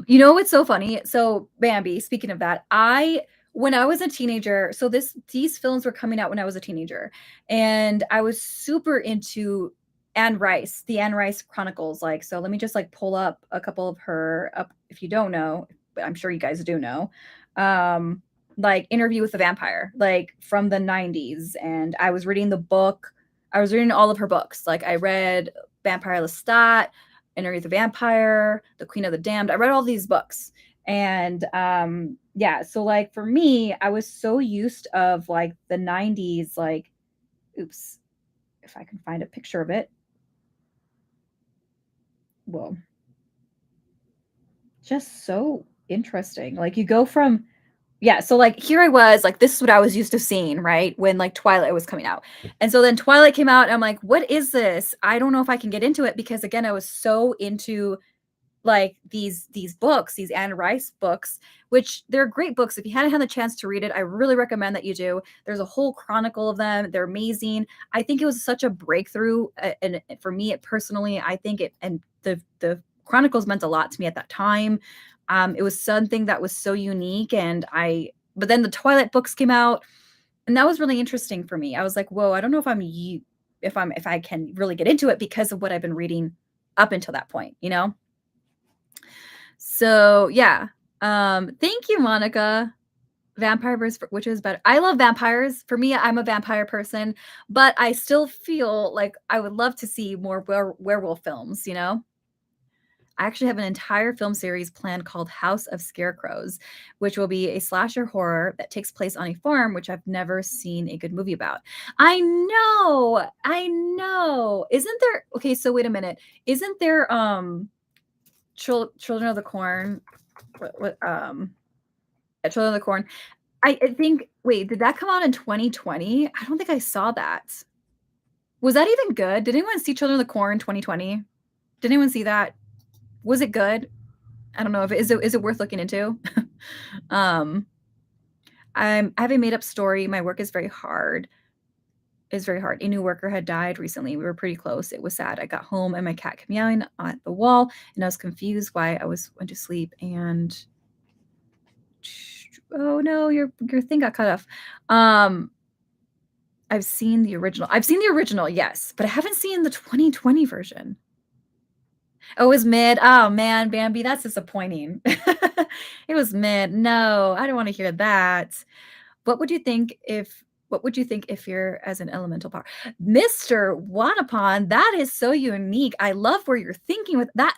You know what's so funny? So Bambi, speaking of that, I when I was a teenager, so these films were coming out when I was a teenager, and I was super into Anne Rice, the Anne Rice Chronicles. Like, so let me just like pull up a couple of her up if you don't know, but I'm sure you guys do know. Um, like Interview with the Vampire, like from the 90s. And I was reading the book, I was reading all of her books. Like I read Vampire Lestat, Interview with the Vampire, The Queen of the Damned. I read all these books. And yeah, so like for me, I was so used of like the 90s, like, oops, if I can find a picture of it. Whoa. Just so interesting. Like you go from yeah, so like here I was, like this is what I was used to seeing, right? When like Twilight was coming out. And so then Twilight came out and I'm like, what is this? I don't know if I can get into it because again, I was so into like these books, these Anne Rice books, which they're great books. If you hadn't had the chance to read it, I really recommend that you do. There's a whole chronicle of them. They're amazing. I think it was such a breakthrough, and for me, it personally, I think it and the chronicles meant a lot to me at that time. It was something that was so unique, and I. But then the Twilight books came out, and that was really interesting for me. I was like, whoa, I don't know if if I can really get into it because of what I've been reading up until that point, you know? So, yeah. Thank you, Monica. Vampire versus which is better? I love vampires. For me, I'm a vampire person, but I still feel like I would love to see more werewolf films, you know? I actually have an entire film series planned called House of Scarecrows, which will be a slasher horror that takes place on a farm, which I've never seen a good movie about. I know. I know. Isn't there Okay, so wait a minute. Isn't there Children of the Corn? What yeah, Children of the Corn. I think wait, did that come out in 2020? I don't think I saw that. Was that even good? Did anyone see Children of the Corn 2020? Did anyone see that? Was it good? I don't know if is it worth looking into? um, I have a made up story. My work is very hard. Is very hard. A new worker had died recently. We were pretty close. It was sad. I got home and my cat kept meowing at the wall, and I was confused why I went to sleep and oh no, your thing got cut off. I've seen the original. I've seen the original, yes, but I haven't seen the 2020 version. Oh, it was mid. Oh man, Bambi, that's disappointing. It was mid. No, I don't want to hear that. What would you think if what would you think if you're as an elemental power? Mr. Wanapon, that is so unique. I love where you're thinking with that.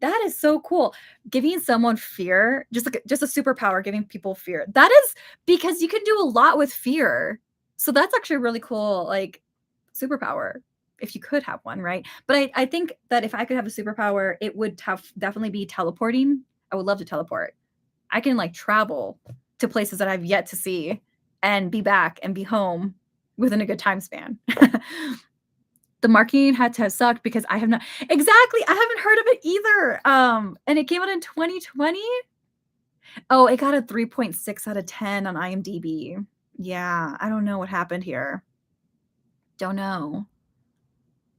That is so cool. Giving someone fear, just a superpower, giving people fear. That is because you can do a lot with fear. So that's actually a really cool, like, superpower if you could have one, right? But I think that if I could have a superpower, it would have definitely be teleporting. I would love to teleport. I can like travel to places that I've yet to see and be back and be home within a good time span. The marketing had to have sucked because I have not exactly, I haven't heard of it either. And it came out in 2020. Oh, it got a 3.6 out of 10 on IMDb. Yeah, I don't know what happened here. Don't know.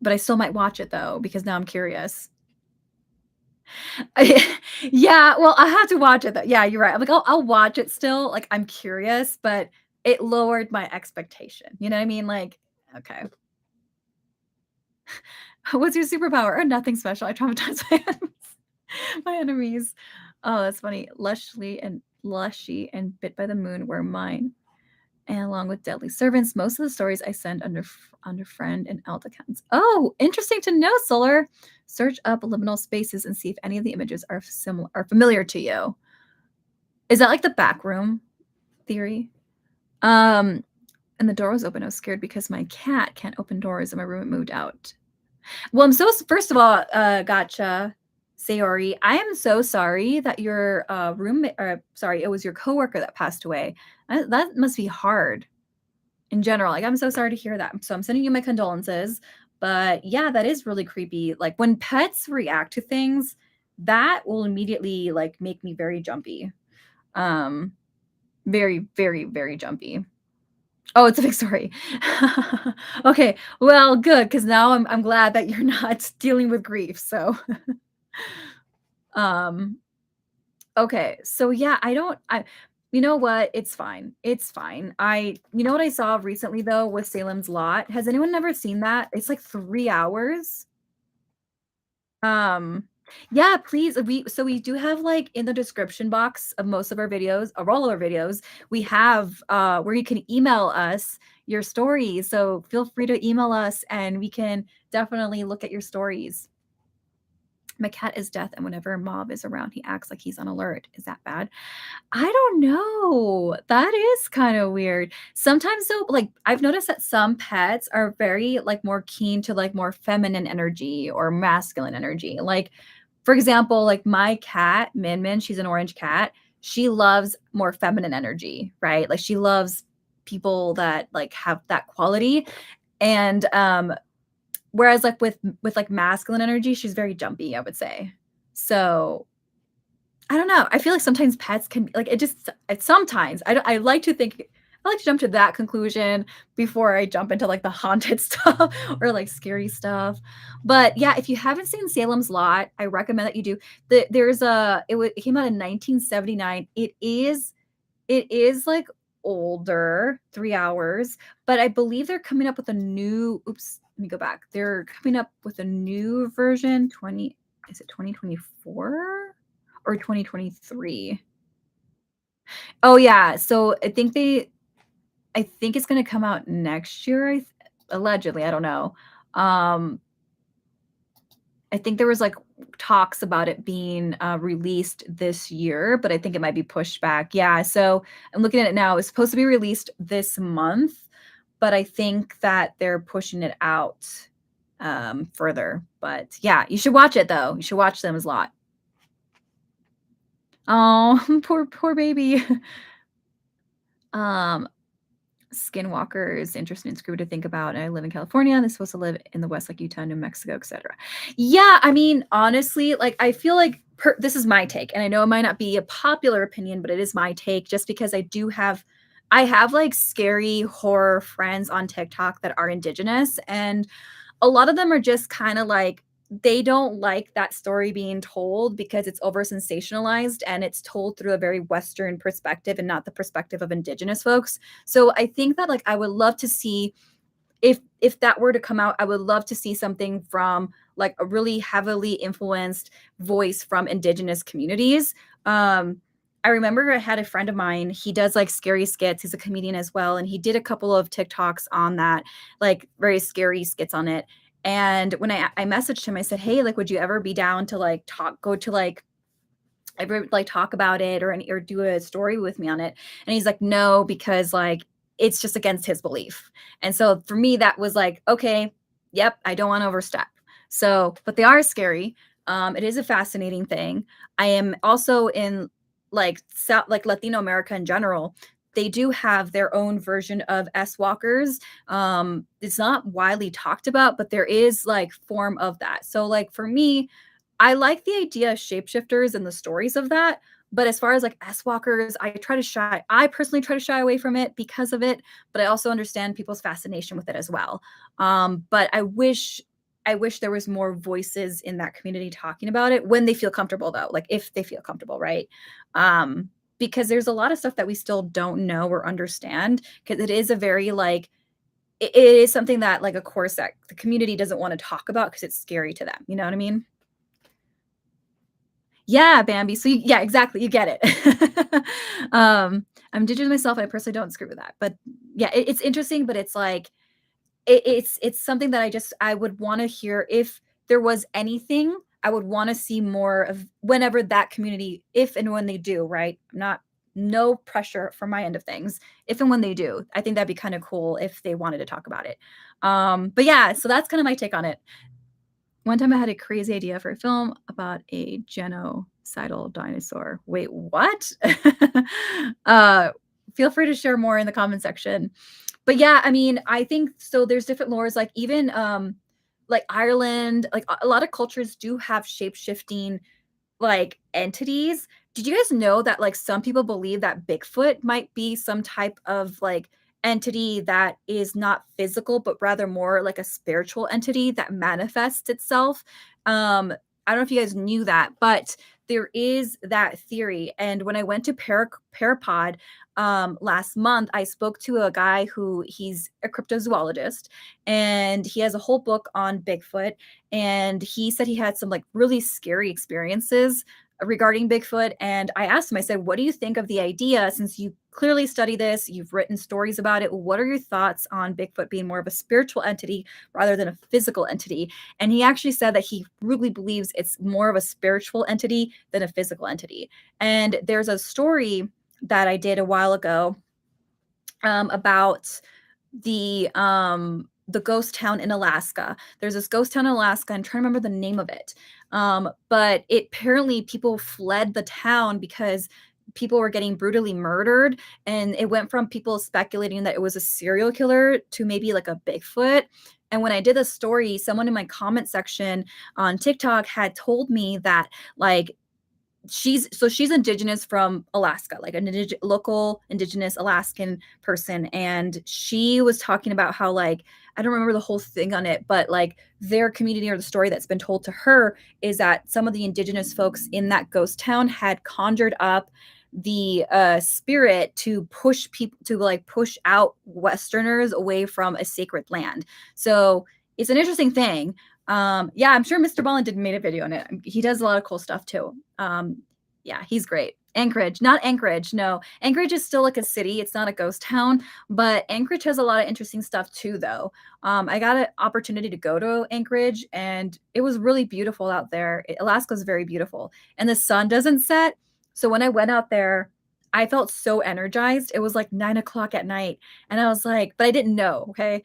But I still might watch it though because now I'm curious. Yeah, well, I have to watch it though. Yeah, you're right. I'm like, I'll watch it still. Like, I'm curious, but it lowered my expectation. You know what I mean? Like, okay. What's your superpower? Or nothing special. I traumatize my enemies. My enemies. Oh, that's funny. Lushy and Bit by the Moon were mine. And along with Deadly Servants, most of the stories I send under friend and alt accounts. Oh, interesting to know, Solar. Search up liminal spaces and see if any of the images are familiar to you. Is that like the back room theory? And the door was open. I was scared because my cat can't open doors and my roommate moved out. Well, I'm so first of all, gotcha, Sayori. I am so sorry that your roommate, or sorry, it was your coworker that passed away. That must be hard in general. Like, I'm so sorry to hear that. So I'm sending you my condolences. But yeah, that is really creepy. Like when pets react to things, that will immediately like make me very jumpy. Um, very, very, very jumpy. Oh, it's a big story. Okay, well, good, because now I'm glad that you're not dealing with grief, so, um, okay, so yeah, I you know what? It's fine, it's fine. You know what I saw recently, though, with Salem's Lot? Has anyone ever seen that? It's like 3 hours. Um, yeah, please. We do have like in the description box of most of our videos, of all of our videos, we have where you can email us your stories. So feel free to email us and we can definitely look at your stories. My cat is deaf, and whenever a mob is around, he acts like he's on alert. Is that bad? I don't know. That is kind of weird. Sometimes though, like I've noticed that some pets are very like more keen to like more feminine energy or masculine energy. Like for example, like my cat, Min Min, she's an orange cat. She loves more feminine energy, right? Like she loves people that like have that quality. And whereas like with like masculine energy, she's very jumpy, I would say. So, I don't know. I feel like sometimes pets can be like it just sometimes I like to think I like to jump to that conclusion before I jump into like the haunted stuff or like scary stuff. But yeah, if you haven't seen Salem's Lot, I recommend that you do. There's a it came out in 1979. It is like older, 3 hours, but I believe they're coming up with a new oops, let me go back. They're coming up with a new version, 20 is it 2024 or 2023? Oh, yeah, so I think it's gonna come out next year, allegedly, I don't know. Um, I think there was, like, talks about it being, released this year, but I think it might be pushed back. Yeah, so I'm looking at it now. It's supposed to be released this month, but I think that they're pushing it out, further. But, yeah, you should watch it, though. You should watch Sam's Lot. Oh, poor baby. Um, Skinwalkers, interesting screw to think about. I live in California, and they're supposed to live in the West, like Utah, New Mexico, etc. Yeah, I mean, honestly, like I feel like this is my take, and I know it might not be a popular opinion, but it is my take, just because I have like scary horror friends on TikTok that are indigenous, and a lot of them are just kind of like they don't like that story being told because it's over sensationalized and it's told through a very Western perspective and not the perspective of indigenous folks. So I think that like I would love to see if that were to come out, I would love to see something from like a really heavily influenced voice from indigenous communities. I remember I had a friend of mine, he does like scary skits. He's a comedian as well. And he did a couple of TikToks on that, like very scary skits on it. And when I messaged him, I said, hey, like, would you ever be down to like go to like ever like talk about it or do a story with me on it? And he's like, no, because like it's just against his belief. And so for me, that was like, okay, yep, I don't want to overstep. So, but they are scary. It is a fascinating thing. I am also in like South, like Latino America in general. They do have their own version of S walkers. It's not widely talked about, but there is like form of that. So, like for me, I like the idea of shapeshifters and the stories of that, but as far as, like, S-walkers, I personally try to shy away from it because of it, but I also understand people's fascination with it as well. But I wish there was more voices in that community talking about it when they feel comfortable, though, like, if they feel comfortable, right? Um, because there's a lot of stuff that we still don't know or understand because it is a very, like it is something that, like, of course, that the community doesn't wanna talk about because it's scary to them, you know what I mean? Yeah, Bambi. So yeah, exactly, you get it. I'm indigenous myself, I personally don't screw with that, but yeah, it's interesting, but it's like it's something that I would wanna hear if there was anything, I would wanna see more of whenever that community if and when they do, right? Not no pressure from my end of things. If and when they do, I think that'd be kinda cool if they wanted to talk about it. But yeah, so that's kinda my take on it. One time I had a crazy idea for a film about a genocidal dinosaur. Wait, what? uh, Feel free to share more in the comment section. But yeah, I mean, I think so there's different lores, like even like Ireland, like a lot of cultures do have shape-shifting like entities. Did you guys know that like some people believe that Bigfoot might be some type of like entity that is not physical, but rather more like a spiritual entity that manifests itself? I don't know if you guys knew that, but there is that theory. And when I went to Parapod last month, I spoke to a guy who he's a cryptozoologist and he has a whole book on Bigfoot, and he said he had some like really scary experiences regarding Bigfoot. And I asked him, I said, what do you think of the idea? Since you clearly study this, you've written stories about it. What are your thoughts on Bigfoot being more of a spiritual entity rather than a physical entity? And he actually said that he really believes it's more of a spiritual entity than a physical entity. And there's a story that I did a while ago about the ghost town in Alaska. There's this ghost town in Alaska. I'm trying to remember the name of it. But it apparently people fled the town because people were getting brutally murdered, and it went from people speculating that it was a serial killer to maybe like a Bigfoot. And when I did the story, someone in my comment section on TikTok had told me that, like, she's indigenous from Alaska, like an local indigenous Alaskan person, and she was talking about how, like, I don't remember the whole thing on it, but like their community or the story that's been told to her is that some of the indigenous folks in that ghost town had conjured up the spirit to push people to like push out Westerners away from a sacred land. So it's an interesting thing. Yeah, I'm sure Mr. Ballin did made a video on it. He does a lot of cool stuff too. Yeah, he's great. Anchorage, not Anchorage. No, Anchorage is still like a city. It's not a ghost town, but Anchorage has a lot of interesting stuff too, though. I got an opportunity to go to Anchorage, and it was really beautiful out there. Alaska is very beautiful, and the sun doesn't set. So when I went out there, I felt so energized. It was like 9 o'clock at night, and I was like, but I didn't know. Okay,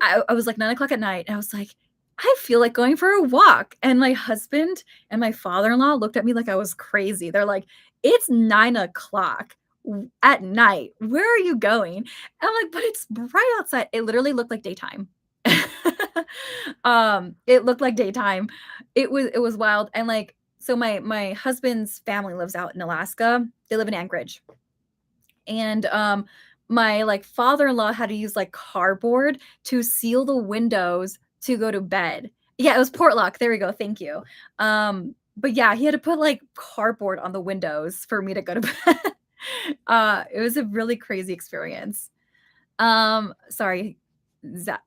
I was like 9 o'clock at night, and I was like, I feel like going for a walk. And my husband and my father-in-law looked at me like I was crazy. They're like, it's 9 o'clock at night. Where are you going? And I'm like, but it's bright outside. It literally looked like daytime. It looked like daytime. It was wild. And like, so my husband's family lives out in Alaska. They live in Anchorage. And my like father-in-law had to use like cardboard to seal the windows to go to bed. Yeah, it was Portlock. There we go. Thank you. But yeah, he had to put like cardboard on the windows for me to go to bed. It was a really crazy experience. Sorry, Za-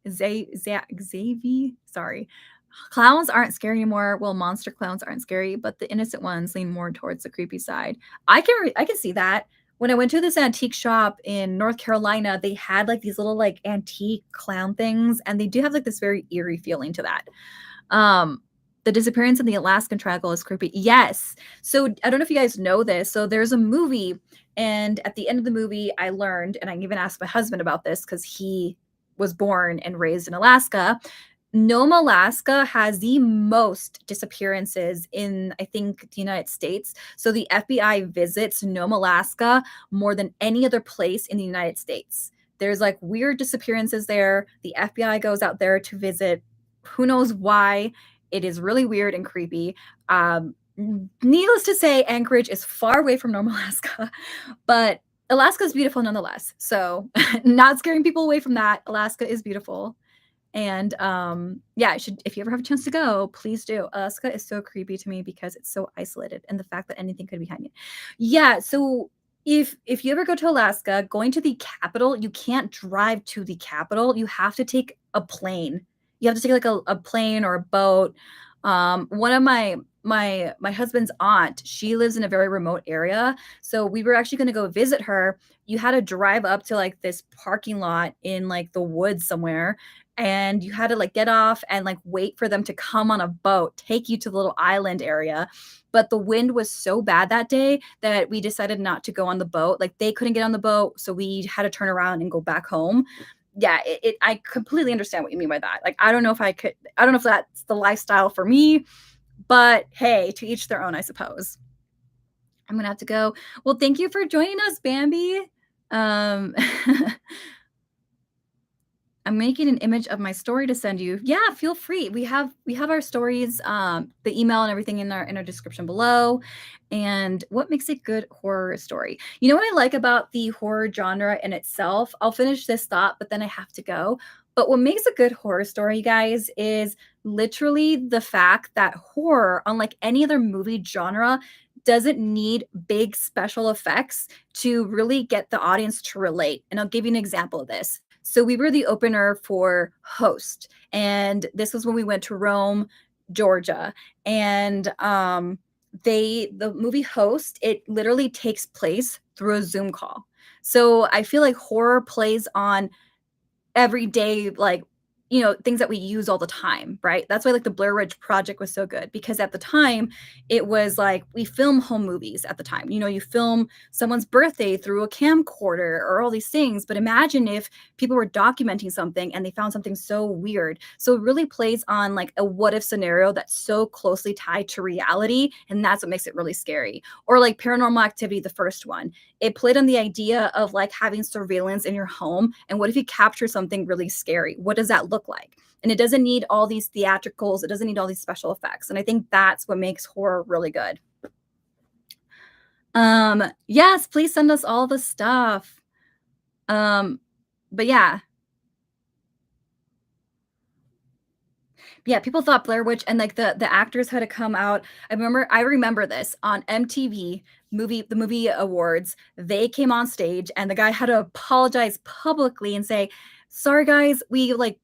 Xavier. Sorry. Clowns aren't scary anymore. Well, monster clowns aren't scary, but the innocent ones lean more towards the creepy side. I can see that. When I went to this antique shop in North Carolina, they had like these little like antique clown things, and they do have like this very eerie feeling to that. Um, the disappearance in the Alaskan Triangle is creepy. Yes. So I don't know if you guys know this. So there's a movie, and at the end of the movie, I learned, and I even asked my husband about this because he was born and raised in Alaska. Nome, Alaska has the most disappearances in, I think, the United States. So the FBI visits Nome, Alaska more than any other place in the United States. There's like weird disappearances there. The FBI goes out there to visit. Who knows why? It is really weird and creepy. Needless to say, Anchorage is far away from Nome, Alaska, but Alaska is beautiful nonetheless. So, not scaring people away from that. Alaska is beautiful. And yeah, if you ever have a chance to go, please do. Alaska is so creepy to me because it's so isolated, and the fact that anything could be behind it. Yeah, so if you ever go to Alaska, going to the capital, you can't drive to the capital. You have to take a plane. You have to take like a plane or a boat. One of my husband's aunt, she lives in a very remote area. So we were actually going to go visit her. You had to drive up to like this parking lot in like the woods somewhere, and you had to like get off and like wait for them to come on a boat, take you to the little island area. But the wind was so bad that day that we decided not to go on the boat. Like they couldn't get on the boat, so we had to turn around and go back home. Yeah, I completely understand what you mean by that. Like I don't know if I don't know if that's the lifestyle for me, but hey, to each their own, I suppose. I'm gonna have to go. Well, thank you for joining us, Bambi. Um, I'm making an image of my story to send you. Yeah, feel free. We have our stories, the email and everything in our description below. And what makes a good horror story? You know what I like about the horror genre in itself? I'll finish this thought, but then I have to go. But what makes a good horror story, you guys, is literally the fact that horror, unlike any other movie genre, doesn't need big special effects to really get the audience to relate. And I'll give you an example of this. So we were the opener for Host, and this was when we went to Rome, Georgia, and the movie Host, it literally takes place through a Zoom call. So I feel like horror plays on everyday, like, things that we use all the time, right? That's why like the Blair Ridge Project was so good, because at the time it was like we film home movies at the time. You film someone's birthday through a camcorder or all these things. But imagine if people were documenting something and they found something so weird. So it really plays on like a what if scenario that's so closely tied to reality. And that's what makes it really scary. Or like Paranormal Activity, the first one. It played on the idea of like having surveillance in your home. And what if you capture something really scary? What does that look look like. And it doesn't need all these theatricals, it doesn't need all these special effects. And I think that's what makes horror really good. Yes, please send us all the stuff. Um, but yeah, yeah, people thought Blair Witch and like the actors had to come out. I remember this on MTV movie awards. They came on stage and the guy had to apologize publicly and say, "Sorry guys, we like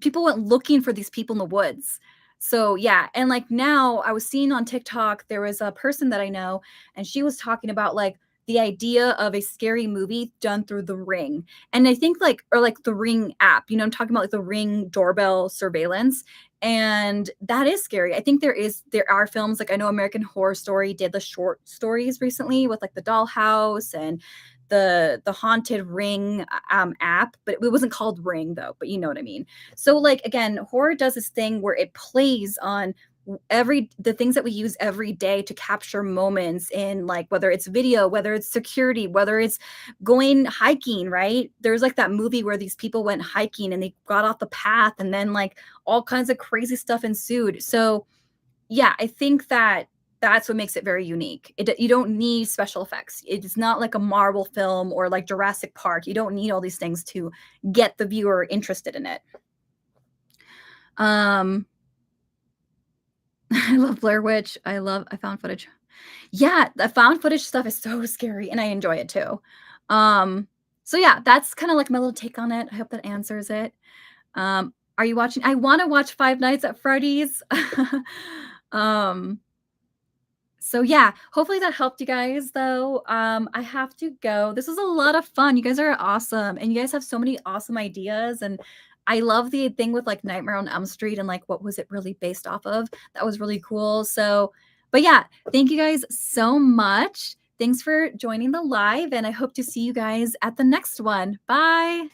people went looking for these people in the woods." So yeah, and like now I was seeing on TikTok there was a person that I know and she was talking about like the idea of a scary movie done through the Ring. And I think like or like the Ring app, I'm talking about like the Ring doorbell surveillance and that is scary. I think there are films like I know American Horror Story did the short stories recently with like the Dollhouse and the haunted Ring app, but it wasn't called Ring though, but you know what I mean. So like again, horror does this thing where it plays on every the things that we use every day to capture moments in like whether it's video, whether it's security, whether it's going hiking, right? There's like that movie where these people went hiking and they got off the path and then like all kinds of crazy stuff ensued. So yeah, I think that that's what makes it very unique. You don't need special effects. It's not like a Marvel film or like Jurassic Park. You don't need all these things to get the viewer interested in it. Um, I love Blair Witch. I found footage. Yeah, the found footage stuff is so scary and I enjoy it too. Um, so yeah, that's kind of like my little take on it. I hope that answers it. Are you watching? I want to watch Five Nights at Freddy's. um, so yeah, hopefully that helped you guys though. I have to go. This was a lot of fun. You guys are awesome and you guys have so many awesome ideas and I love the thing with like Nightmare on Elm Street and like what was it really based off of? That was really cool. So, but yeah, thank you guys so much. Thanks for joining the live and I hope to see you guys at the next one. Bye.